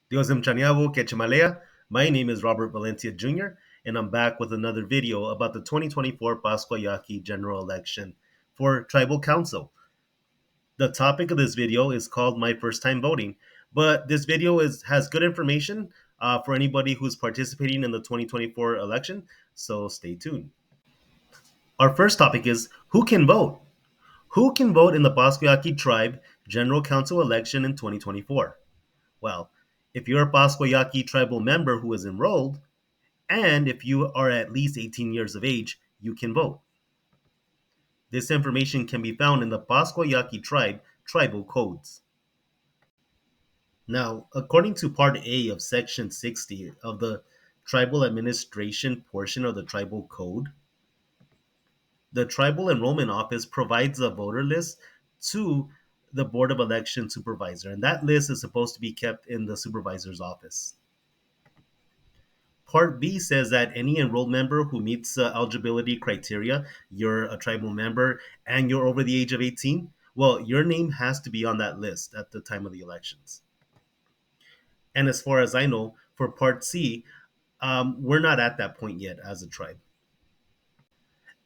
Dios Mchaniabo Quechamalea. My name is Robert Valencia Jr., and I'm back with another video about the 2024 Pascua Yaqui general election for Tribal Council. The topic of this video is called My First Time Voting, but this video has good information for anybody who's participating in the 2024 election, so stay tuned. Our first topic is who can vote? Who can vote in the Pascua Yaqui tribe general council election in 2024? Well, if you're a Pascua Yaqui tribal member who is enrolled, and if you are at least 18 years of age, you can vote. This information can be found in the Pascua Yaqui tribe tribal codes. Now, according to Part A of Section 60 of the Tribal Administration portion of the Tribal Code, the Tribal Enrollment Office provides a voter list to the Board of Election Supervisor, and that list is supposed to be kept in the supervisor's office. Part B says that any enrolled member who meets eligibility criteria, you're a tribal member and you're over the age of 18, well, your name has to be on that list at the time of the elections. And as far as I know, for Part C, we're not at that point yet as a tribe.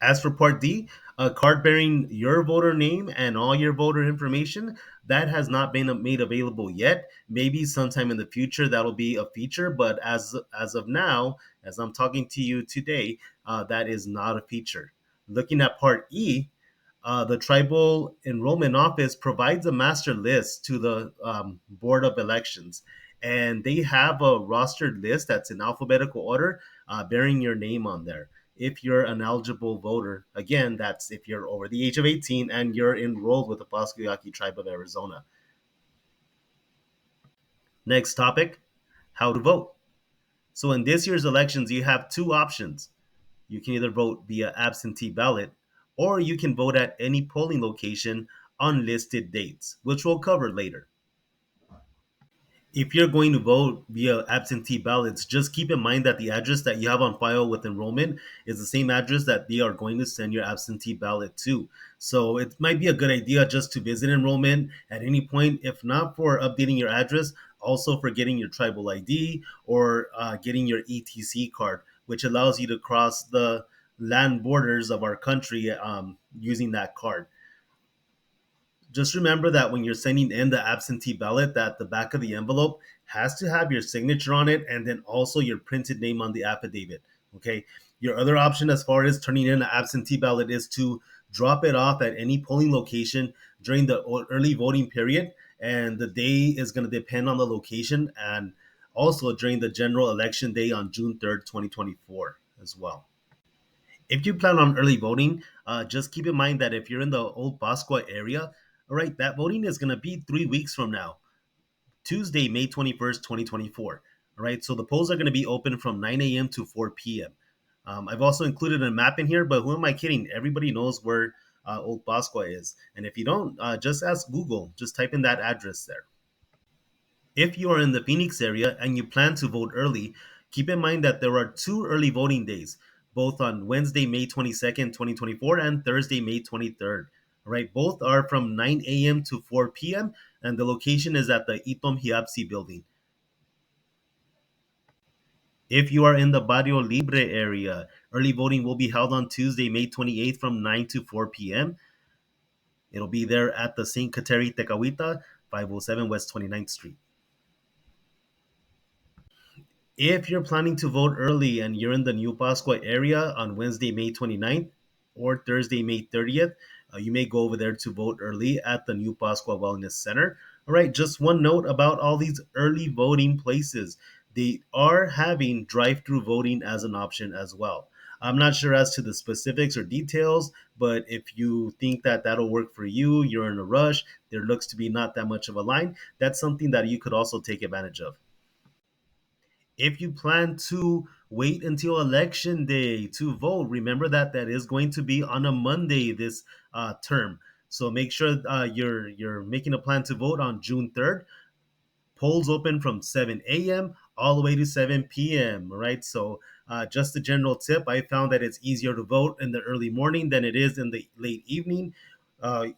As for Part D, a card bearing your voter name and all your voter information, that has not been made available yet. Maybe sometime in the future that'll be a feature, but as of now, as I'm talking to you today, that is not a feature. Looking at Part E, the Tribal Enrollment Office provides a master list to the Board of Elections, and they have a rostered list that's in alphabetical order, bearing your name on there. If you're an eligible voter, again, that's if you're over the age of 18 and you're enrolled with the Pascua Yaqui Tribe of Arizona. Next topic, how to vote. So in this year's elections, you have two options. You can either vote via absentee ballot or you can vote at any polling location on listed dates, which we'll cover later. If you're going to vote via absentee ballots, just keep in mind that the address that you have on file with enrollment is the same address that they are going to send your absentee ballot to. So it might be a good idea just to visit enrollment at any point, if not for updating your address, also for getting your tribal ID or getting your ETC card, which allows you to cross the land borders of our country using that card. Just remember that when you're sending in the absentee ballot, that the back of the envelope has to have your signature on it and then also your printed name on the affidavit. Okay. Your other option as far as turning in an absentee ballot is to drop it off at any polling location during the early voting period. And the day is going to depend on the location and also during the general election day on June 3rd, 2024 as well. If you plan on early voting, just keep in mind that if you're in the old Pascua area, all right, that voting is going to be 3 weeks from now, Tuesday, May 21st, 2024. All right, so the polls are going to be open from 9 a.m. to 4 p.m. I've also included a map in here, but who am I kidding? Everybody knows where Old Pascua is. And if you don't, just ask Google, just type in that address there. If you are in the Phoenix area and you plan to vote early, keep in mind that there are two early voting days, both on Wednesday, May 22nd, 2024, and Thursday, May 23rd. All right, both are from 9 a.m. to 4 p.m., and the location is at the Itom Hiapsi building. If you are in the Barrio Libre area, early voting will be held on Tuesday, May 28th from 9 to 4 p.m. It'll be there at the St. Kateri Tecawita, 507 West 29th Street. If you're planning to vote early and you're in the New Pascua area on Wednesday, May 29th or Thursday, May 30th, you may go over there to vote early at the New Pascua Wellness Center. All right, just one note about all these early voting places. They are having drive through voting as an option as well. I'm not sure as to the specifics or details, but if you think that that'll work for you, you're in a rush, there looks to be not that much of a line, that's something that you could also take advantage of. If you plan to wait until election day to vote, remember that that is going to be on a Monday this term. So make sure you're making a plan to vote on June 3rd. Polls open from 7 a.m. all the way to 7 p.m. Right. So just a general tip, I found that it's easier to vote in the early morning than it is in the late evening.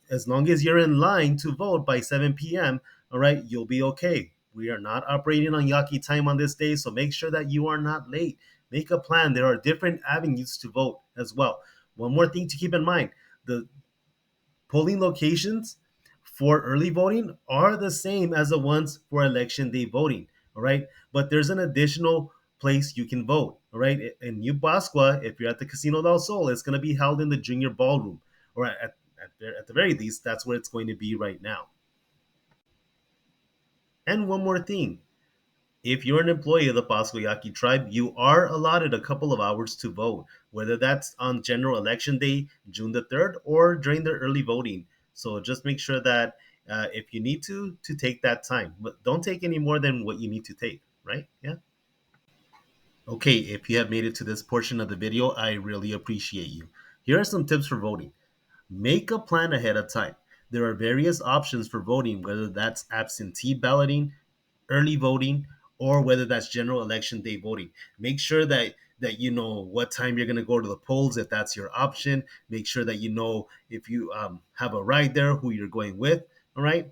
As long as you're in line to vote by 7 p.m., all right, you'll be okay. We are not operating on Yaqui time on this day, so make sure that you are not late. Make a plan. There are different avenues to vote as well. One more thing to keep in mind: the polling locations for early voting are the same as the ones for election day voting. All right. But there's an additional place you can vote. All right. In New Pascua, if you're at the Casino del Sol, it's going to be held in the junior ballroom, or at the very least, that's where it's going to be right now. And one more thing: if you're an employee of the Pascua Yaqui tribe, you are allotted a couple of hours to vote, whether that's on general election day, June the 3rd, or during the early voting. So just make sure that if you need to take that time, but don't take any more than what you need to take, right? Yeah. Okay, if you have made it to this portion of the video, I really appreciate you. Here are some tips for voting. Make a plan ahead of time. There are various options for voting, whether that's absentee balloting, early voting, or whether that's general election day voting. Make sure that you know what time you're going to go to the polls if that's your option. Make sure that you know if you have a ride there, who you're going with. All right.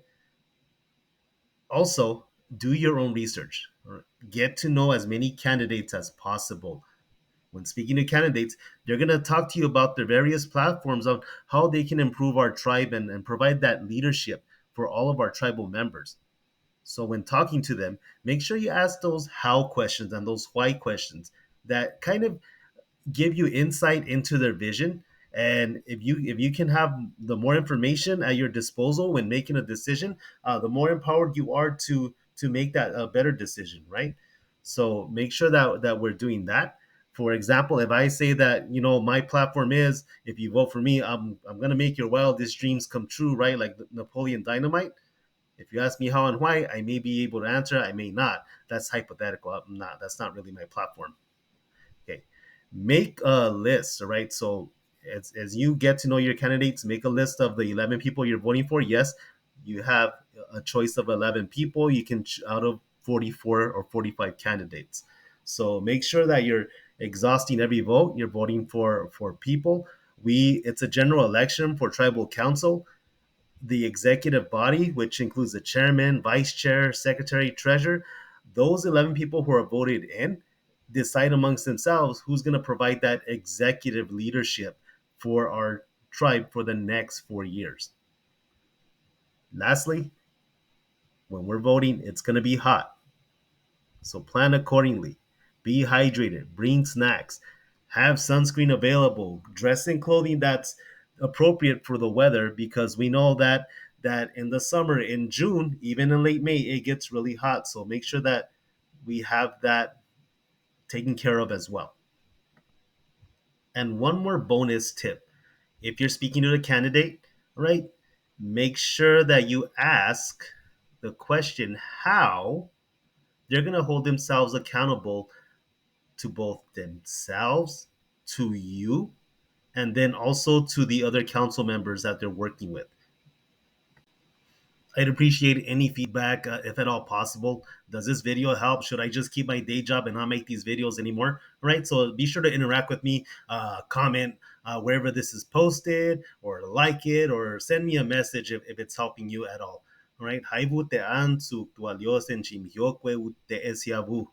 Also, do your own research. All right? Get to know as many candidates as possible. When speaking to candidates, they're going to talk to you about their various platforms of how they can improve our tribe and provide that leadership for all of our tribal members. So when talking to them, make sure you ask those how questions and those why questions that kind of give you insight into their vision. And if you can have the more information at your disposal when making a decision, the more empowered you are to make that a better decision, right? So make sure that we're doing that. For example, if I say that my platform is, if you vote for me, I'm gonna make your wildest dreams come true, right? Like Napoleon Dynamite. If you ask me how and why, I may be able to answer. I may not. That's hypothetical. I'm not. That's not really my platform. Okay. Make a list. All right. So as you get to know your candidates, make a list of the 11 people you're voting for. Yes, you have a choice of 11 people. You can out of 44 or 45 candidates. So make sure that you're exhausting every vote. You're voting for people. It's a general election for tribal council. The executive body, which includes the chairman, vice chair, secretary, treasurer, those 11 people who are voted in decide amongst themselves who's going to provide that executive leadership for our tribe for the next 4 years. Lastly, when we're voting, it's going to be hot. So plan accordingly. Be hydrated, bring snacks, have sunscreen available, dress in clothing that's appropriate for the weather, because we know that in the summer, in June, even in late May, it gets really hot. So make sure that we have that taken care of as well. And one more bonus tip: if you're speaking to the candidate, right, make sure that you ask the question how they're going to hold themselves accountable to both themselves, to you, and then also to the other council members that they're working with. I'd appreciate any feedback, if at all possible. Does this video help? Should I just keep my day job and not make these videos anymore? All right, so be sure to interact with me, comment wherever this is posted, or like it, or send me a message if it's helping you at all. All right, haivu te an su tualiosen chimhiokwe te esiavu.